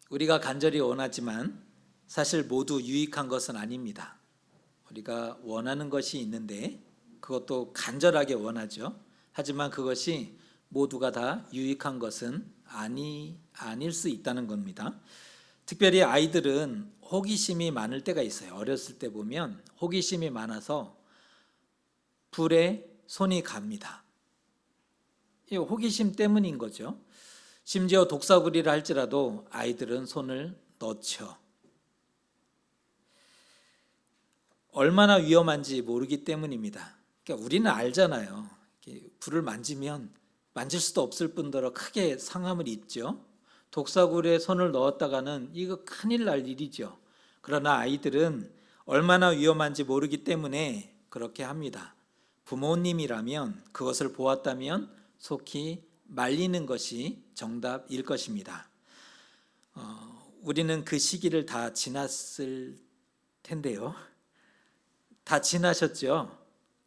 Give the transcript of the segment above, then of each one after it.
우리가 간절히 원하지만 사실 모두 유익한 것은 아닙니다. 우리가 원하는 것이 있는데 그것도 간절하게 원하죠. 하지만 그것이 모두가 다 유익한 것은 아닐 수 있다는 겁니다. 특별히 아이들은 호기심이 많을 때가 있어요. 어렸을 때 보면 호기심이 많아서 불에 손이 갑니다. 이 호기심 때문인 거죠. 심지어 독사구리를 할지라도 아이들은 손을 넣죠. 얼마나 위험한지 모르기 때문입니다. 그러니까 우리는 알잖아요. 불을 만지면 만질 수도 없을 뿐더러 크게 상함을 입죠. 독사구리에 손을 넣었다가는 이거 큰일 날 일이죠. 그러나 아이들은 얼마나 위험한지 모르기 때문에 그렇게 합니다. 부모님이라면 그것을 보았다면 속히 말리는 것이 정답일 것입니다. 우리는 그 시기를 다 지났을 텐데요. 다 지나셨죠?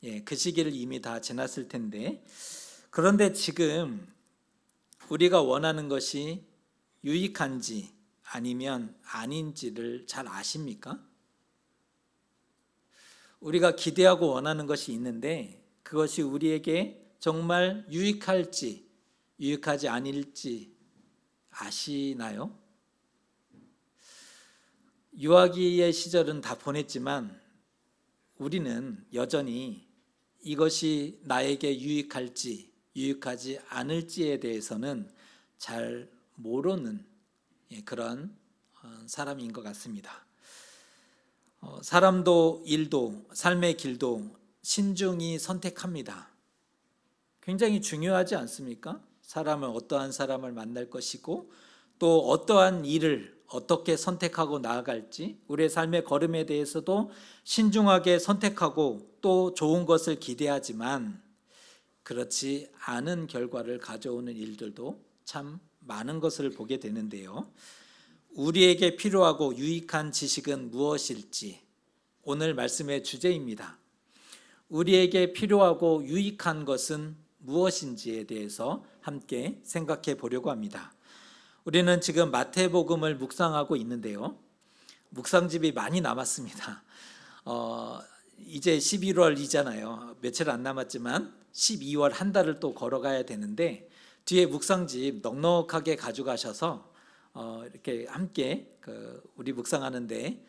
예, 그 시기를 이미 다 지났을 텐데, 그런데 지금 우리가 원하는 것이 유익한지 아니면 아닌지를 잘 아십니까? 우리가 기대하고 원하는 것이 있는데 그것이 우리에게 정말 유익할지 유익하지 않을지 아시나요? 유아기의 시절은 다 보냈지만 우리는 여전히 이것이 나에게 유익할지 유익하지 않을지에 대해서는 잘 모르는 그런 사람인 것 같습니다. 사람도 일도 삶의 길도 신중히 선택합니다. 굉장히 중요하지 않습니까? 사람은 어떠한 사람을 만날 것이고 또 어떠한 일을 어떻게 선택하고 나아갈지 우리의 삶의 걸음에 대해서도 신중하게 선택하고 또 좋은 것을 기대하지만 그렇지 않은 결과를 가져오는 일들도 참 많은 것을 보게 되는데요. 우리에게 필요하고 유익한 지식은 무엇일지 오늘 말씀의 주제입니다. 우리에게 필요하고 유익한 것은 무엇인지에 대해서 함께 생각해 보려고 합니다. 우리는 지금 마태복음을 묵상하고 있는데요. 묵상집이 많이 남았습니다. 이제 11월이잖아요. 며칠 안 남았지만 12월 한 달을 또 걸어가야 되는데 뒤에 묵상집 넉넉하게 가져가셔서 이렇게 함께 우리 묵상하는데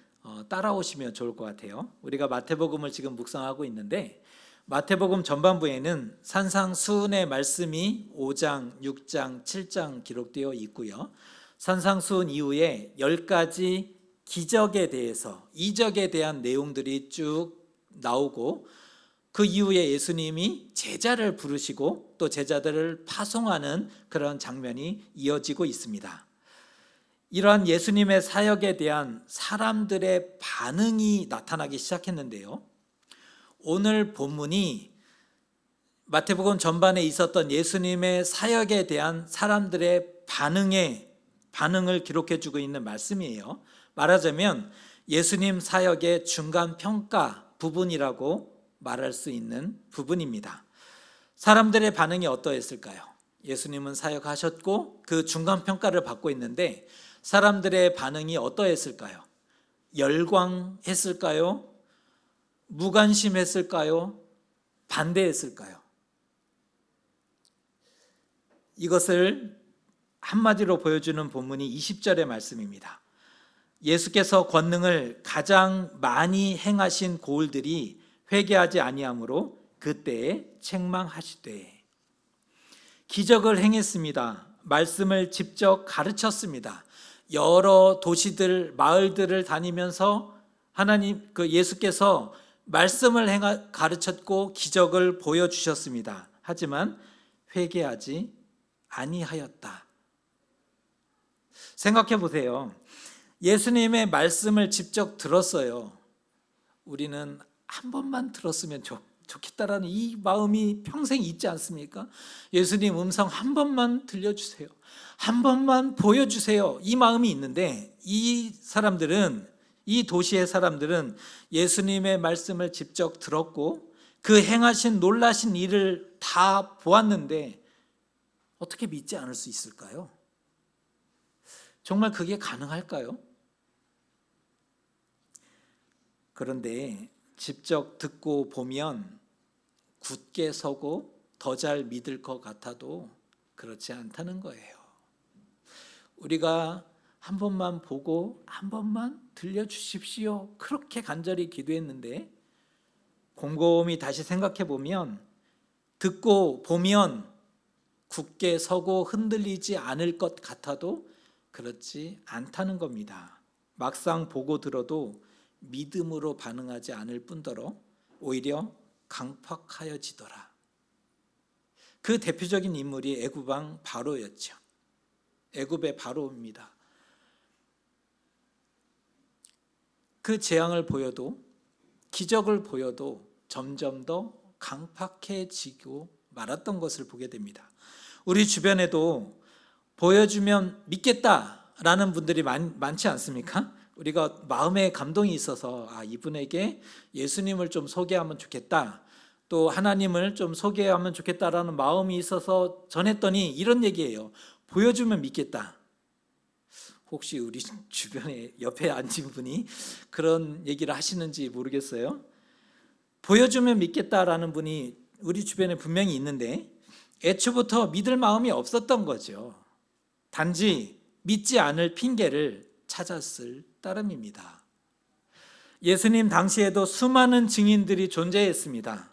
따라오시면 좋을 것 같아요. 우리가 마태복음을 지금 묵상하고 있는데 마태복음 전반부에는 산상수훈의 말씀이 5장, 6장, 7장 기록되어 있고요. 산상수훈 이후에 10가지 기적에 대해서 이적에 대한 내용들이 쭉 나오고 그 이후에 예수님이 제자를 부르시고 또 제자들을 파송하는 그런 장면이 이어지고 있습니다. 이러한 예수님의 사역에 대한 사람들의 반응이 나타나기 시작했는데요. 오늘 본문이 마태복음 전반에 있었던 예수님의 사역에 대한 사람들의 반응을 기록해 주고 있는 말씀이에요. 말하자면 예수님 사역의 중간 평가 부분이라고 말할 수 있는 부분입니다. 사람들의 반응이 어떠했을까요? 예수님은 사역하셨고 그 중간 평가를 받고 있는데 사람들의 반응이 어떠했을까요? 열광했을까요? 무관심했을까요? 반대했을까요? 이것을 한마디로 보여주는 본문이 20절의 말씀입니다. 예수께서 권능을 가장 많이 행하신 고을들이 회개하지 아니하므로 그때에 책망하시되 기적을 행했습니다. 말씀을 직접 가르쳤습니다. 여러 도시들, 마을들을 다니면서 예수께서 말씀을 가르쳤고 기적을 보여주셨습니다. 하지만 회개하지 아니하였다. 생각해 보세요. 예수님의 말씀을 직접 들었어요. 우리는 한 번만 들었으면 좋겠다라는 이 마음이 평생 있지 않습니까? 예수님 음성 한 번만 들려주세요. 한 번만 보여주세요. 이 마음이 있는데 이 도시의 사람들은 예수님의 말씀을 직접 들었고 그 행하신 놀라신 일을 다 보았는데 어떻게 믿지 않을 수 있을까요? 정말 그게 가능할까요? 그런데 직접 듣고 보면 굳게 서고 더 잘 믿을 것 같아도 그렇지 않다는 거예요. 우리가 한 번만 보고 한 번만 들려주십시오. 그렇게 간절히 기도했는데 곰곰이 다시 생각해 보면 듣고 보면 굳게 서고 흔들리지 않을 것 같아도 그렇지 않다는 겁니다. 막상 보고 들어도 믿음으로 반응하지 않을 뿐더러 오히려 강팍하여지더라. 그 대표적인 인물이 애굽 왕 바로였죠. 애굽의 바로입니다. 그 재앙을 보여도 기적을 보여도 점점 더 강팍해지고 말았던 것을 보게 됩니다. 우리 주변에도 보여주면 믿겠다라는 분들이 많지 않습니까? 우리가 마음에 감동이 있어서 이분에게 예수님을 좀 소개하면 좋겠다, 또 하나님을 좀 소개하면 좋겠다라는 마음이 있어서 전했더니 이런 얘기예요. 보여주면 믿겠다. 혹시 우리 주변에 옆에 앉은 분이 그런 얘기를 하시는지 모르겠어요. 보여주면 믿겠다라는 분이 우리 주변에 분명히 있는데 애초부터 믿을 마음이 없었던 거죠. 단지 믿지 않을 핑계를 찾았을 따름입니다. 예수님 당시에도 수많은 증인들이 존재했습니다.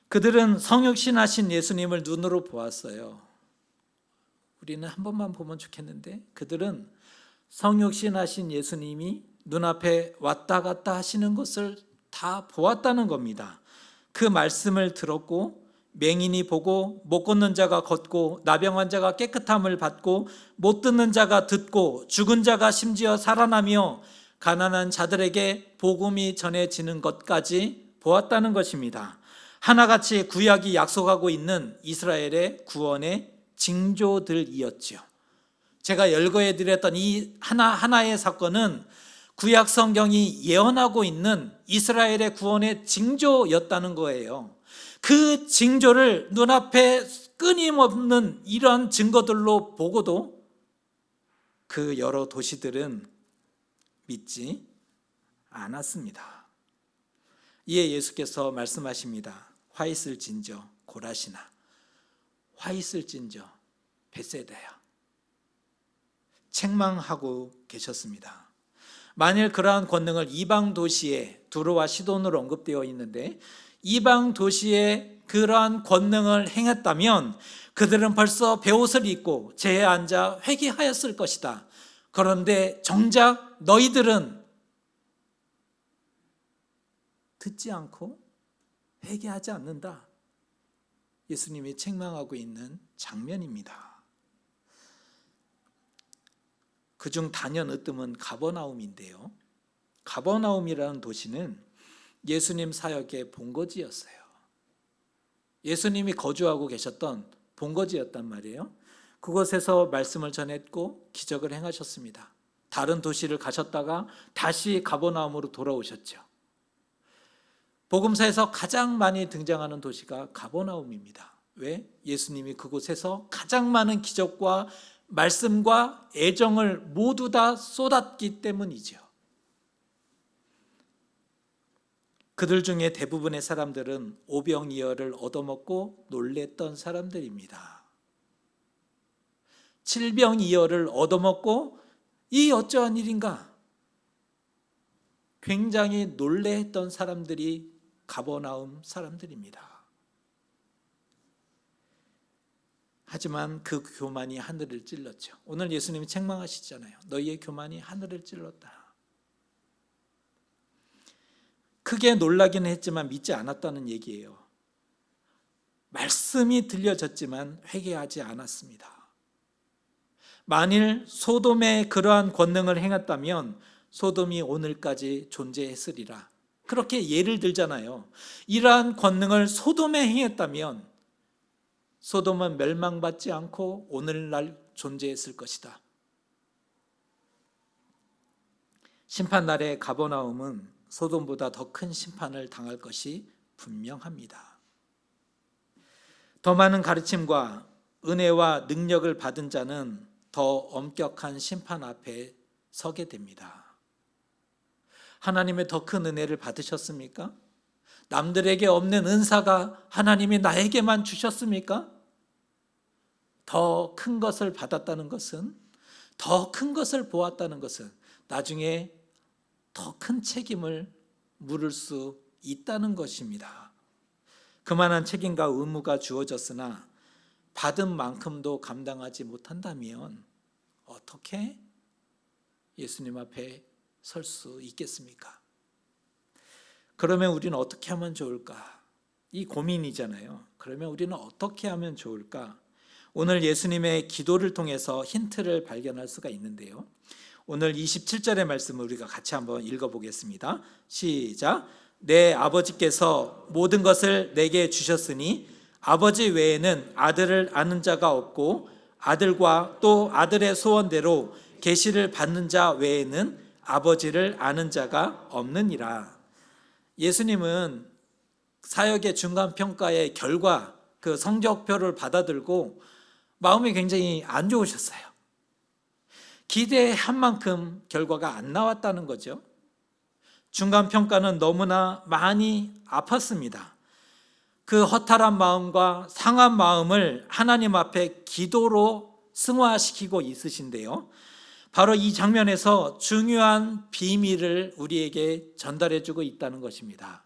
그들은 성육신하신 예수님을 눈으로 보았어요. 우리는 한 번만 보면 좋겠는데 그들은 성육신하신 예수님이 눈앞에 왔다 갔다 하시는 것을 다 보았다는 겁니다. 그 말씀을 들었고 맹인이 보고 못 걷는 자가 걷고 나병 환자가 깨끗함을 받고 못 듣는 자가 듣고 죽은 자가 심지어 살아나며 가난한 자들에게 복음이 전해지는 것까지 보았다는 것입니다. 하나같이 구약이 약속하고 있는 이스라엘의 구원의 징조들이었죠. 제가 열거해 드렸던 이 하나하나의 사건은 구약 성경이 예언하고 있는 이스라엘의 구원의 징조였다는 거예요. 그 징조를 눈앞에 끊임없는 이런 증거들로 보고도 그 여러 도시들은 믿지 않았습니다. 이에 예수께서 말씀하십니다. 화 있을진저 고라시나, 화 있을진저 벳세다야. 책망하고 계셨습니다. 만일 그러한 권능을 이방 도시에 두로와 시돈으로 언급되어 있는데 이방 도시에 그러한 권능을 행했다면 그들은 벌써 베옷을 입고 제에 앉아 회개하였을 것이다. 그런데 정작 너희들은 듣지 않고 회개하지 않는다. 예수님이 책망하고 있는 장면입니다. 그중 단연 으뜸은 가버나움인데요. 가버나움이라는 도시는 예수님 사역의 본거지였어요. 예수님이 거주하고 계셨던 본거지였단 말이에요. 그곳에서 말씀을 전했고 기적을 행하셨습니다. 다른 도시를 가셨다가 다시 가버나움으로 돌아오셨죠. 복음서에서 가장 많이 등장하는 도시가 가버나움입니다. 왜? 예수님이 그곳에서 가장 많은 기적과 말씀과 애정을 모두 다 쏟았기 때문이죠. 그들 중에 대부분의 사람들은 오병이어를 얻어먹고 놀랬던 사람들입니다. 칠병이어를 얻어먹고 이 어쩌한 일인가? 굉장히 놀래했던 사람들이 가버나움 사람들입니다. 하지만 그 교만이 하늘을 찔렀죠. 오늘 예수님이 책망하시잖아요. 너희의 교만이 하늘을 찔렀다. 크게 놀라기는 했지만 믿지 않았다는 얘기예요. 말씀이 들려졌지만 회개하지 않았습니다. 만일 소돔에 그러한 권능을 행했다면 소돔이 오늘까지 존재했으리라. 그렇게 예를 들잖아요. 이러한 권능을 소돔에 행했다면 소돔은 멸망받지 않고 오늘날 존재했을 것이다. 심판날에 가버나움은 소돔보다 더 큰 심판을 당할 것이 분명합니다. 더 많은 가르침과 은혜와 능력을 받은 자는 더 엄격한 심판 앞에 서게 됩니다. 하나님의 더 큰 은혜를 받으셨습니까? 남들에게 없는 은사가 하나님이 나에게만 주셨습니까? 더 큰 것을 받았다는 것은, 더 큰 것을 보았다는 것은 나중에 더 큰 책임을 물을 수 있다는 것입니다. 그만한 책임과 의무가 주어졌으나 받은 만큼도 감당하지 못한다면 어떻게 예수님 앞에 설 수 있겠습니까? 그러면 우리는 어떻게 하면 좋을까? 이 고민이잖아요. 그러면 우리는 어떻게 하면 좋을까? 오늘 예수님의 기도를 통해서 힌트를 발견할 수가 있는데요. 오늘 27절의 말씀을 우리가 같이 한번 읽어보겠습니다. 시작. 내 아버지께서 모든 것을 내게 주셨으니 아버지 외에는 아들을 아는 자가 없고 아들과 또 아들의 소원대로 계시를 받는 자 외에는 아버지를 아는 자가 없느니라. 예수님은 사역의 중간평가의 결과, 그 성적표를 받아들고 마음이 굉장히 안 좋으셨어요. 기대한 만큼 결과가 안 나왔다는 거죠. 중간평가는 너무나 많이 아팠습니다. 그 허탈한 마음과 상한 마음을 하나님 앞에 기도로 승화시키고 있으신데요. 바로 이 장면에서 중요한 비밀을 우리에게 전달해주고 있다는 것입니다.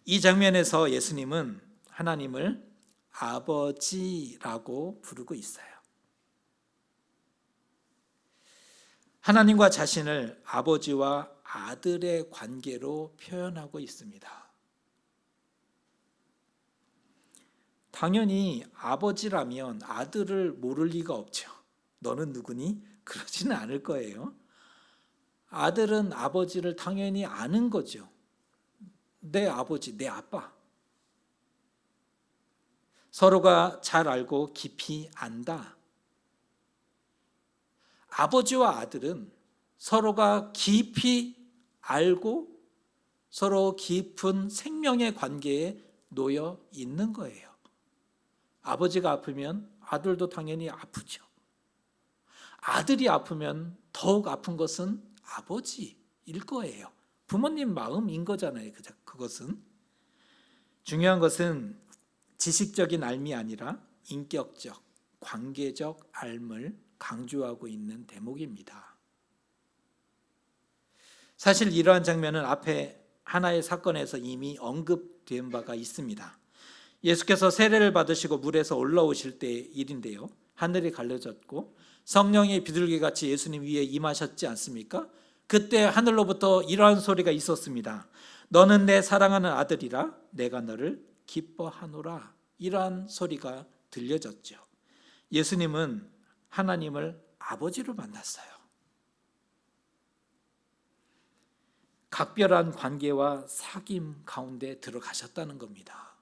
이 장면에서 예수님은 하나님을 아버지라고 부르고 있어요. 하나님과 자신을 아버지와 아들의 관계로 표현하고 있습니다. 당연히 아버지라면 아들을 모를 리가 없죠. 너는 누구니? 그러지는 않을 거예요. 아들은 아버지를 당연히 아는 거죠. 내 아버지, 내 아빠. 서로가 잘 알고 깊이 안다. 아버지와 아들은 서로가 깊이 알고 서로 깊은 생명의 관계에 놓여 있는 거예요. 아버지가 아프면 아들도 당연히 아프죠. 아들이 아프면 더욱 아픈 것은 아버지일 거예요. 부모님 마음인 거잖아요. 그것은. 중요한 것은 지식적인 알미 아니라 인격적, 관계적 알을 강조하고 있는 대목입니다. 사실 이러한 장면은 앞에 하나의 사건에서 이미 언급된 바가 있습니다. 예수께서 세례를 받으시고 물에서 올라오실 때의 일인데요. 하늘이 갈려졌고 성령의 비둘기같이 예수님 위에 임하셨지 않습니까? 그때 하늘로부터 이러한 소리가 있었습니다. 너는 내 사랑하는 아들이라 내가 너를 기뻐하노라. 이러한 소리가 들려졌죠. 예수님은 하나님을 아버지로 만났어요. 각별한 관계와 사귐 가운데 들어가셨다는 겁니다.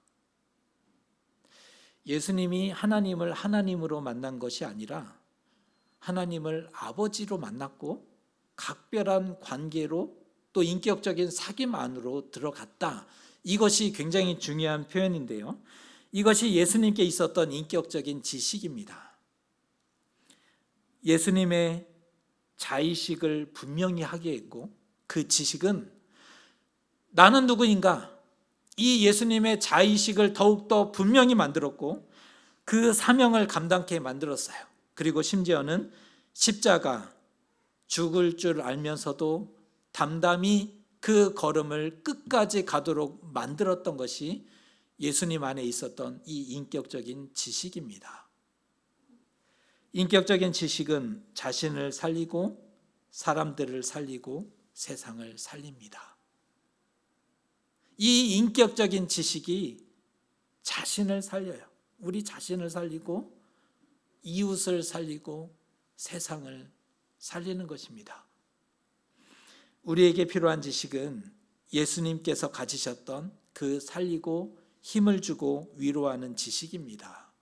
예수님이 하나님을 하나님으로 만난 것이 아니라 하나님을 아버지로 만났고 각별한 관계로 또 인격적인 사귐 안으로 들어갔다. 이것이 굉장히 중요한 표현인데요. 이것이 예수님께 있었던 인격적인 지식입니다. 예수님의 자의식을 분명히 하게 했고 그 지식은 나는 누구인가? 이 예수님의 자의식을 더욱더 분명히 만들었고 그 사명을 감당케 만들었어요. 그리고 심지어는 십자가, 죽을 줄 알면서도 담담히 그 걸음을 끝까지 가도록 만들었던 것이 예수님 안에 있었던 이 인격적인 지식입니다. 인격적인 지식은 자신을 살리고 사람들을 살리고 세상을 살립니다. 이 인격적인 지식이 자신을 살려요. 우리 자신을 살리고 이웃을 살리고 세상을 살리는 것입니다. 우리에게 필요한 지식은 예수님께서 가지셨던 그 살리고 힘을 주고 위로하는 지식입니다.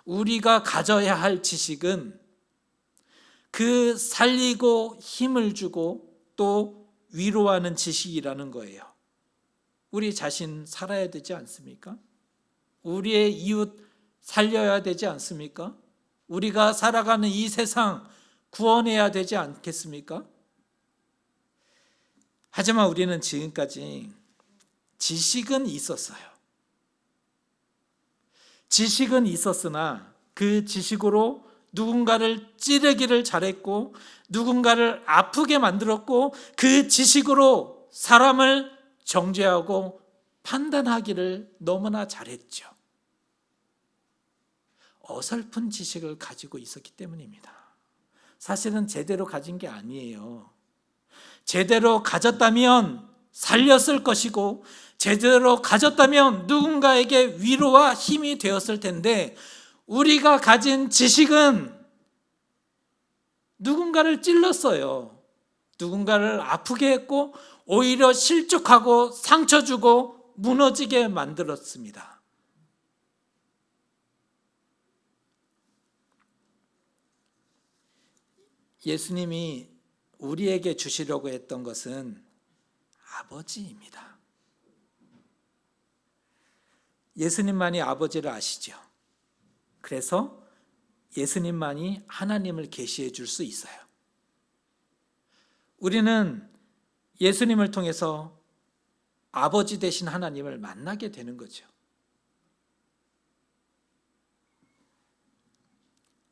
우리가 가져야 할 지식은 그 살리고 힘을 주고 또 위로하는 지식이라는 거예요. 우리 자신 살아야 되지 않습니까? 우리의 이웃 살려야 되지 않습니까? 우리가 살아가는 이 세상 구원해야 되지 않겠습니까? 하지만 우리는 지금까지 지식은 있었어요. 지식은 있었으나 그 지식으로 누군가를 찌르기를 잘했고 누군가를 아프게 만들었고 그 지식으로 사람을 정죄하고 판단하기를 너무나 잘했죠. 어설픈 지식을 가지고 있었기 때문입니다. 사실은 제대로 가진 게 아니에요. 제대로 가졌다면 살렸을 것이고 제대로 가졌다면 누군가에게 위로와 힘이 되었을 텐데 우리가 가진 지식은 누군가를 찔렀어요. 누군가를 아프게 했고 오히려 실족하고 상처 주고 무너지게 만들었습니다. 예수님이 우리에게 주시려고 했던 것은 아버지입니다. 예수님만이 아버지를 아시죠. 그래서 예수님만이 하나님을 계시해 줄 수 있어요. 우리는 예수님을 통해서 아버지 되신 하나님을 만나게 되는 거죠.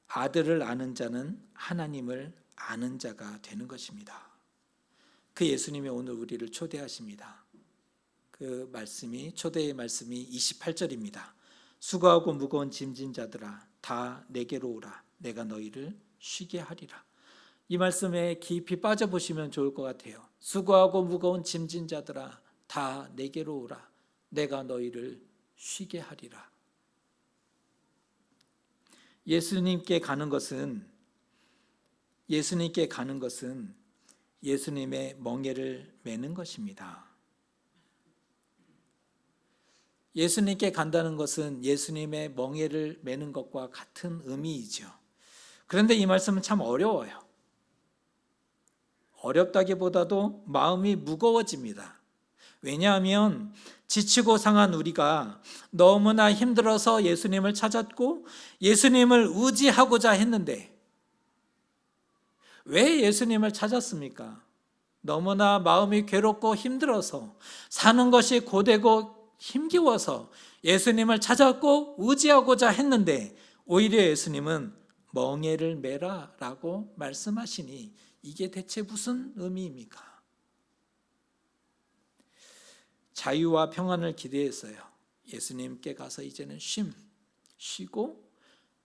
아들을 아는 자는 하나님을 아는 자가 되는 것입니다. 그 예수님이 오늘 우리를 초대하십니다. 그 말씀이 초대의 말씀이 28절입니다. 수고하고 무거운 짐진 자들아 다 내게로 오라 내가 너희를 쉬게 하리라. 이 말씀에 깊이 빠져보시면 좋을 것 같아요. 수고하고 무거운 짐진 자들아 다 내게로 오라 내가 너희를 쉬게 하리라. 예수님께 가는 것은 예수님의 멍에를 매는 것입니다. 예수님께 간다는 것은 예수님의 멍에를 매는 것과 같은 의미이죠. 그런데 이 말씀은 참 어려워요. 어렵다기보다도 마음이 무거워집니다. 왜냐하면 지치고 상한 우리가 너무나 힘들어서 예수님을 찾았고 예수님을 의지하고자 했는데 왜 예수님을 찾았습니까? 너무나 마음이 괴롭고 힘들어서 사는 것이 고되고 힘겨워서 예수님을 찾았고 의지하고자 했는데 오히려 예수님은 멍에를 매라 라고 말씀하시니 이게 대체 무슨 의미입니까? 자유와 평안을 기대했어요. 예수님께 가서 이제는 쉬고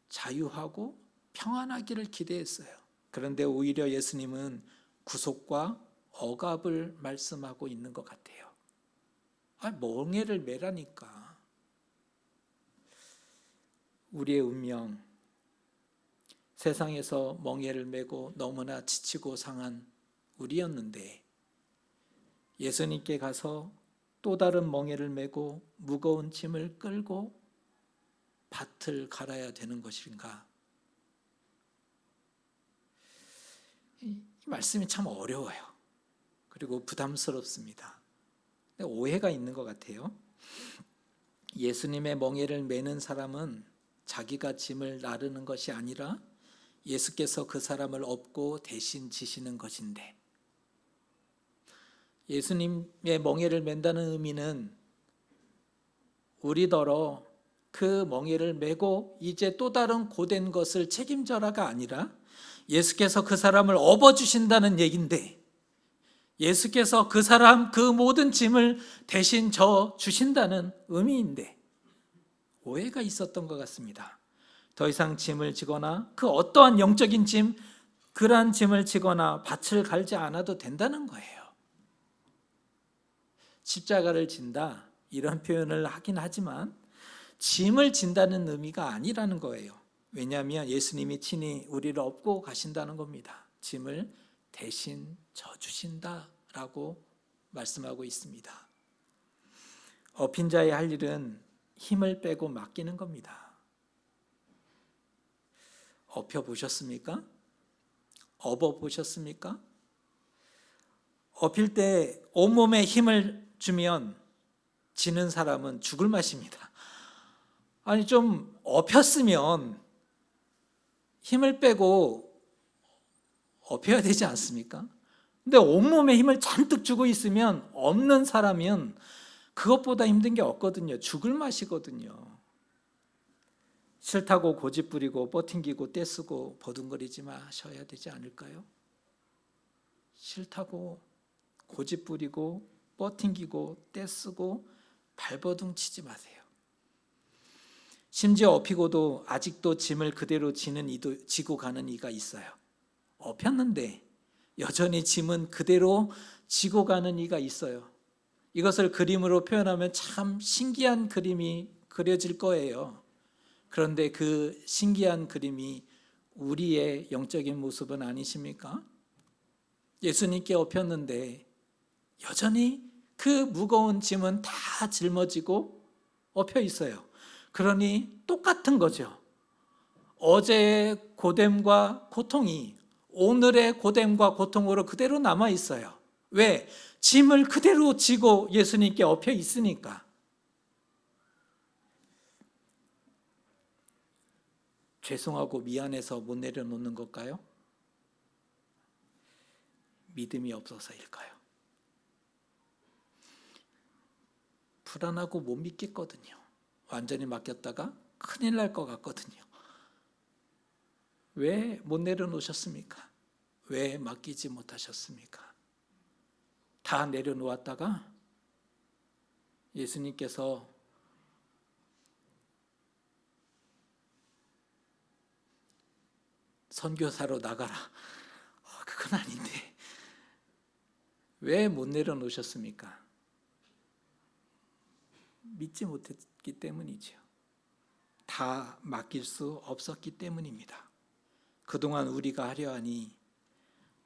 자유하고 평안하기를 기대했어요. 그런데 오히려 예수님은 구속과 억압을 말씀하고 있는 것 같아요. 멍에를 매라니까. 우리의 운명, 세상에서 멍에를 매고 너무나 지치고 상한 우리였는데 예수님께 가서 또 다른 멍에를 메고 무거운 짐을 끌고 밭을 갈아야 되는 것인가? 이 말씀이 참 어려워요. 그리고 부담스럽습니다. 오해가 있는 것 같아요. 예수님의 멍에를 매는 사람은 자기가 짐을 나르는 것이 아니라 예수께서 그 사람을 업고 대신 지시는 것인데 예수님의 멍에를 맨다는 의미는 우리더러 그 멍에를 메고 이제 또 다른 고된 것을 책임져라가 아니라 예수께서 그 사람을 업어주신다는 얘기인데 예수께서 그 사람 그 모든 짐을 대신 져 주신다는 의미인데 오해가 있었던 것 같습니다. 더 이상 짐을 지거나 그 어떠한 영적인 짐, 그러한 짐을 지거나 밭을 갈지 않아도 된다는 거예요. 십자가를 진다 이런 표현을 하긴 하지만 짐을 진다는 의미가 아니라는 거예요. 왜냐하면 예수님이 친히 우리를 업고 가신다는 겁니다. 짐을 대신 져주신다라고 말씀하고 있습니다. 업힌 자의 할 일은 힘을 빼고 맡기는 겁니다. 업혀보셨습니까? 업어보셨습니까? 업힐 때 온몸에 힘을 주면 지는 사람은 죽을 맛입니다. 아니 좀 업혔으면 힘을 빼고 엎혀야 되지 않습니까? 근데 온몸에 힘을 잔뜩 주고 있으면 없는 사람은 그것보다 힘든 게 없거든요. 죽을 맛이거든요. 싫다고 고집부리고 뻗팅기고 떼쓰고 버둥거리지 마셔야 되지 않을까요? 싫다고 고집부리고 뻗팅기고 떼쓰고 발버둥 치지 마세요. 심지어 엎이고도 아직도 짐을 그대로 지고 가는 이가 있어요. 엎였는데 여전히 짐은 그대로 지고 가는 이가 있어요. 이것을 그림으로 표현하면 참 신기한 그림이 그려질 거예요. 그런데 그 신기한 그림이 우리의 영적인 모습은 아니십니까? 예수님께 엎였는데 여전히 그 무거운 짐은 다 짊어지고 엎여 있어요. 그러니 똑같은 거죠. 어제의 고됨과 고통이 오늘의 고됨과 고통으로 그대로 남아 있어요. 왜? 짐을 그대로 지고 예수님께 엎여 있으니까. 죄송하고 미안해서 못 내려놓는 걸까요? 믿음이 없어서일까요? 불안하고 못 믿겠거든요. 완전히 맡겼다가 큰일 날 것 같거든요. 왜 못 내려놓으셨습니까? 왜 맡기지 못하셨습니까? 다 내려놓았다가 예수님께서 선교사로 나가라. 그건 아닌데. 왜 못 내려놓으셨습니까? 믿지 못했기 때문이죠. 다 맡길 수 없었기 때문입니다. 그동안 우리가 하려 하니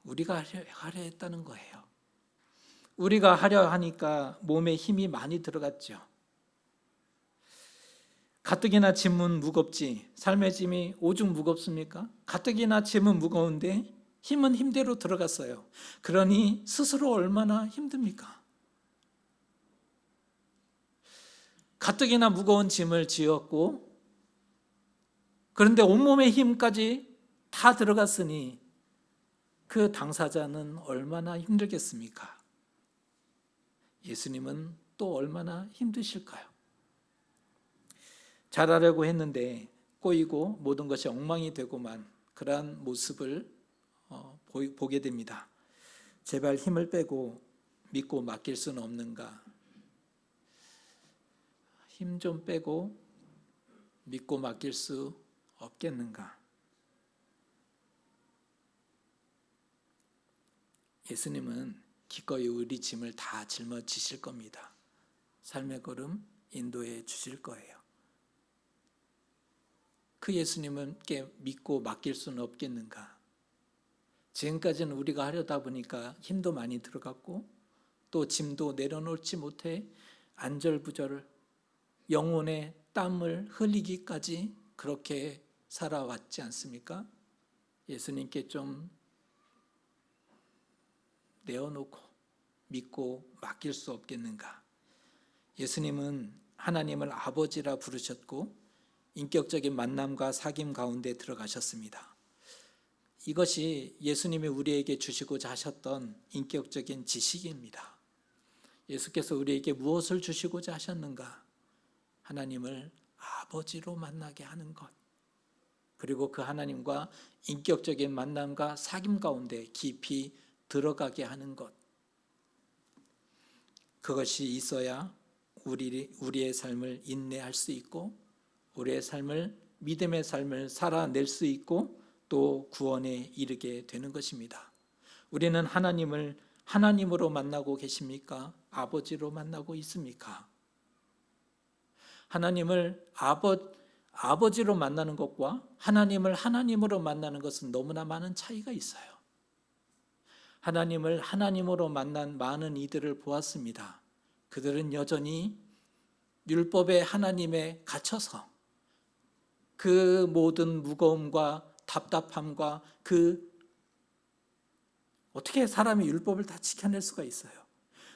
우리가 하려 했다는 거예요. 우리가 하려 하니까 몸에 힘이 많이 들어갔죠. 가뜩이나 짐은 무겁지 삶의 짐이 오죽 무겁습니까? 가뜩이나 짐은 무거운데 힘은 힘대로 들어갔어요. 그러니 스스로 얼마나 힘듭니까? 가뜩이나 무거운 짐을 지었고 그런데 온몸의 힘까지 다 들어갔으니 그 당사자는 얼마나 힘들겠습니까? 예수님은 또 얼마나 힘드실까요? 잘하려고 했는데 꼬이고 모든 것이 엉망이 되고만 그러한 모습을 보게 됩니다. 제발 힘을 빼고 믿고 맡길 수는 없는가? 힘 좀 빼고 믿고 맡길 수 없겠는가? 예수님은 기꺼이 우리 짐을 다 짊어지실 겁니다. 삶의 걸음 인도해 주실 거예요. 그 예수님께 믿고 맡길 수는 없겠는가? 지금까지는 우리가 하려다 보니까 힘도 많이 들어갔고 또 짐도 내려놓지 못해 안절부절 영혼의 땀을 흘리기까지 그렇게 살아왔지 않습니까? 예수님께 좀 내어놓고 믿고 맡길 수 없겠는가? 예수님은 하나님을 아버지라 부르셨고 인격적인 만남과 사귐 가운데 들어가셨습니다. 이것이 예수님이 우리에게 주시고자 하셨던 인격적인 지식입니다. 예수께서 우리에게 무엇을 주시고자 하셨는가? 하나님을 아버지로 만나게 하는 것, 그리고 그 하나님과 인격적인 만남과 사귐 가운데 깊이 들어가게 하는 것, 그것이 있어야 우리의 삶을 인내할 수 있고 우리의 삶을 믿음의 삶을 살아낼 수 있고 또 구원에 이르게 되는 것입니다. 우리는 하나님을 하나님으로 만나고 계십니까? 아버지로 만나고 있습니까? 하나님을 아버지로 만나는 것과 하나님을 하나님으로 만나는 것은 너무나 많은 차이가 있어요. 하나님을 하나님으로 만난 많은 이들을 보았습니다. 그들은 여전히 율법의 하나님에 갇혀서 그 모든 무거움과 답답함과 어떻게 사람이 율법을 다 지켜낼 수가 있어요?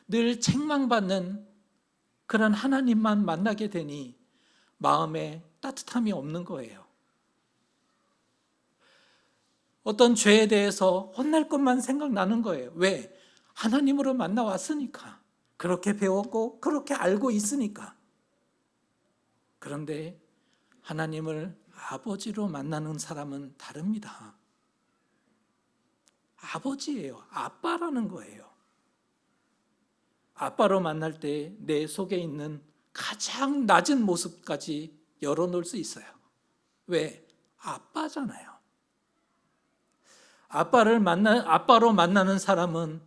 늘 책망받는 그런 하나님만 만나게 되니 마음에 따뜻함이 없는 거예요. 어떤 죄에 대해서 혼날 것만 생각나는 거예요. 왜? 하나님으로 만나왔으니까. 그렇게 배웠고 그렇게 알고 있으니까. 그런데 하나님을 아버지로 만나는 사람은 다릅니다. 아버지예요. 아빠라는 거예요. 아빠로 만날 때 내 속에 있는 가장 낮은 모습까지 열어놓을 수 있어요. 왜? 아빠잖아요. 아빠로 만나는 사람은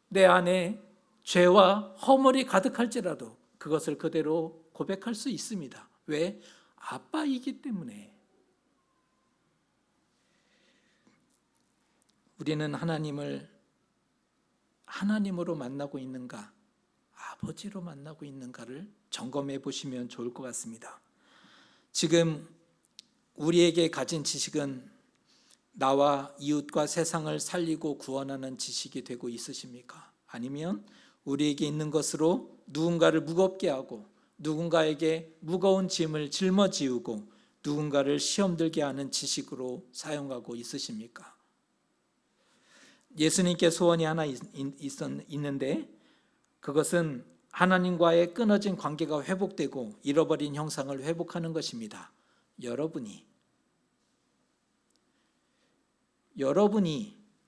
내 안에 죄와 허물이 가득할지라도 그것을 그대로 고백할 수 있습니다. 왜? 아빠이기 때문에. 우리는 하나님을 하나님으로 만나고 있는가, 아버지로 만나고 있는가를 점검해 보시면 좋을 것 같습니다. 지금 우리에게 가진 지식은 나와 이웃과 세상을 살리고 구원하는 지식이 되고 있으십니까? 아니면 우리에게 있는 것으로 누군가를 무겁게 하고 누군가에게 무거운 짐을 짊어지우고 누군가를 시험 들게 하는 지식으로 사용하고 있으십니까? 예수님께 소원이 하나 있는데 그것은 하나님과의 끊어진 관계가 회복되고 잃어버린 형상을 회복하는 것입니다. 여러분이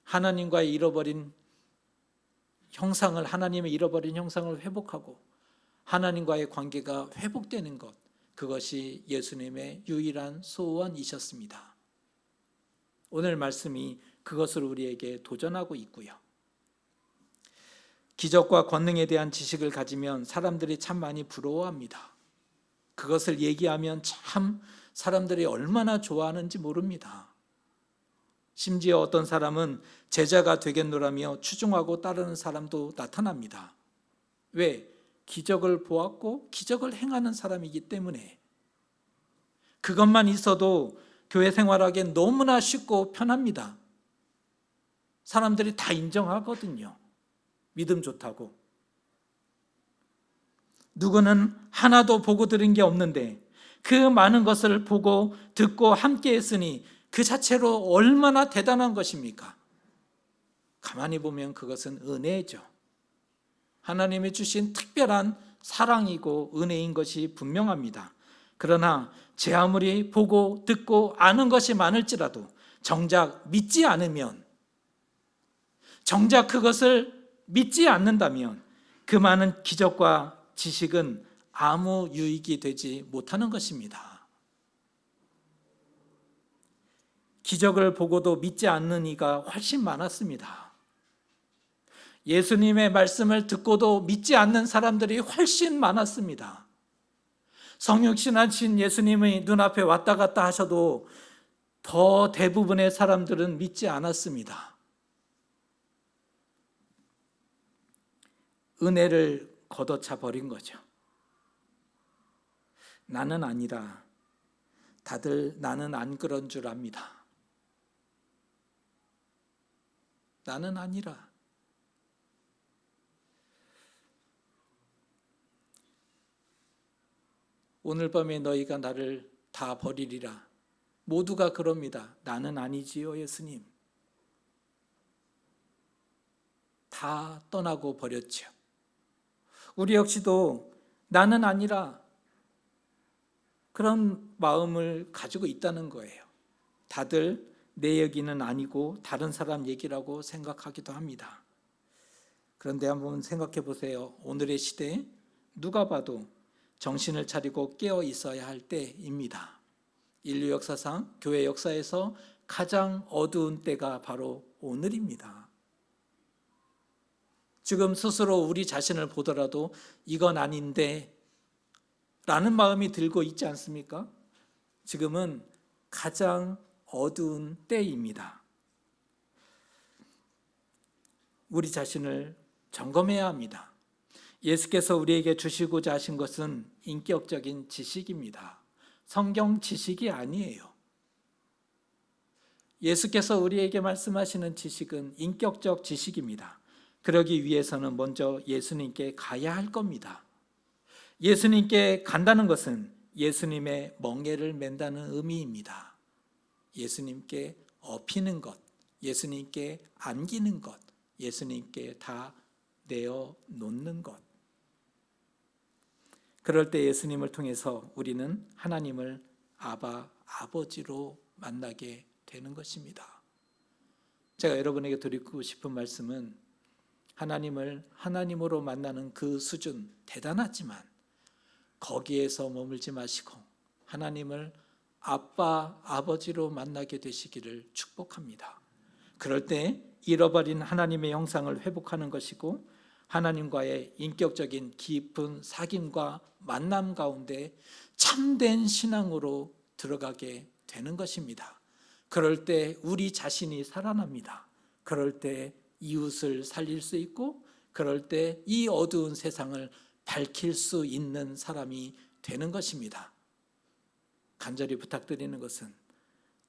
하나님과의 하나님의 잃어버린 형상을 회복하고 하나님과의 관계가 회복되는 것, 그것이 예수님의 유일한 소원이셨습니다. 오늘 말씀이 그것을 우리에게 도전하고 있고요. 기적과 권능에 대한 지식을 가지면 사람들이 참 많이 부러워합니다. 그것을 얘기하면 참 사람들이 얼마나 좋아하는지 모릅니다. 심지어 어떤 사람은 제자가 되겠노라며 추종하고 따르는 사람도 나타납니다. 왜? 기적을 보았고 기적을 행하는 사람이기 때문에. 그것만 있어도 교회 생활하기엔 너무나 쉽고 편합니다. 사람들이 다 인정하거든요. 믿음 좋다고. 누구는 하나도 보고 들은 게 없는데 그 많은 것을 보고 듣고 함께 했으니 그 자체로 얼마나 대단한 것입니까? 가만히 보면 그것은 은혜죠. 하나님이 주신 특별한 사랑이고 은혜인 것이 분명합니다. 그러나 제 아무리 보고 듣고 아는 것이 많을지라도 정작 믿지 않으면, 정작 그것을 믿지 않는다면 그 많은 기적과 지식은 아무 유익이 되지 못하는 것입니다. 기적을 보고도 믿지 않는 이가 훨씬 많았습니다. 예수님의 말씀을 듣고도 믿지 않는 사람들이 훨씬 많았습니다. 성육신하신 예수님의 눈앞에 왔다 갔다 하셔도 더 대부분의 사람들은 믿지 않았습니다. 은혜를 걷어차 버린 거죠. 나는 아니라 다들 나는 안 그런 줄 압니다. 나는 아니라. 오늘 밤에 너희가 나를 다 버리리라. 모두가 그럽니다. 나는 아니지요, 예수님. 다 떠나고 버렸죠. 우리 역시도 나는 아니라 그런 마음을 가지고 있다는 거예요. 다들 내 얘기는 아니고 다른 사람 얘기라고 생각하기도 합니다. 그런데 한번 생각해 보세요. 오늘의 시대에 누가 봐도 정신을 차리고 깨어 있어야 할 때입니다. 인류 역사상 교회 역사에서 가장 어두운 때가 바로 오늘입니다. 지금 스스로 우리 자신을 보더라도 이건 아닌데 라는 마음이 들고 있지 않습니까? 지금은 가장 어두운 때입니다. 우리 자신을 점검해야 합니다. 예수께서 우리에게 주시고자 하신 것은 인격적인 지식입니다. 성경 지식이 아니에요. 예수께서 우리에게 말씀하시는 지식은 인격적 지식입니다. 그러기 위해서는 먼저 예수님께 가야 할 겁니다. 예수님께 간다는 것은 예수님의 멍에를 맨다는 의미입니다. 예수님께 업히는 것, 예수님께 안기는 것, 예수님께 다 내어놓는 것. 그럴 때 예수님을 통해서 우리는 하나님을 아버지로 만나게 되는 것입니다. 제가 여러분에게 드리고 싶은 말씀은 하나님을 하나님으로 만나는 그 수준 대단하지만 거기에서 머물지 마시고 하나님을 아버지로 만나게 되시기를 축복합니다. 그럴 때 잃어버린 하나님의 형상을 회복하는 것이고 하나님과의 인격적인 깊은 사귐과 만남 가운데 참된 신앙으로 들어가게 되는 것입니다. 그럴 때 우리 자신이 살아납니다. 그럴 때 이웃을 살릴 수 있고 그럴 때 이 어두운 세상을 밝힐 수 있는 사람이 되는 것입니다. 간절히 부탁드리는 것은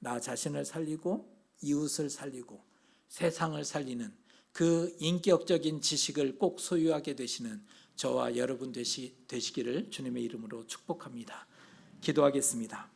나 자신을 살리고 이웃을 살리고 세상을 살리는 그 인격적인 지식을 꼭 소유하게 되시는 저와 여러분 되시기를 주님의 이름으로 축복합니다. 기도하겠습니다.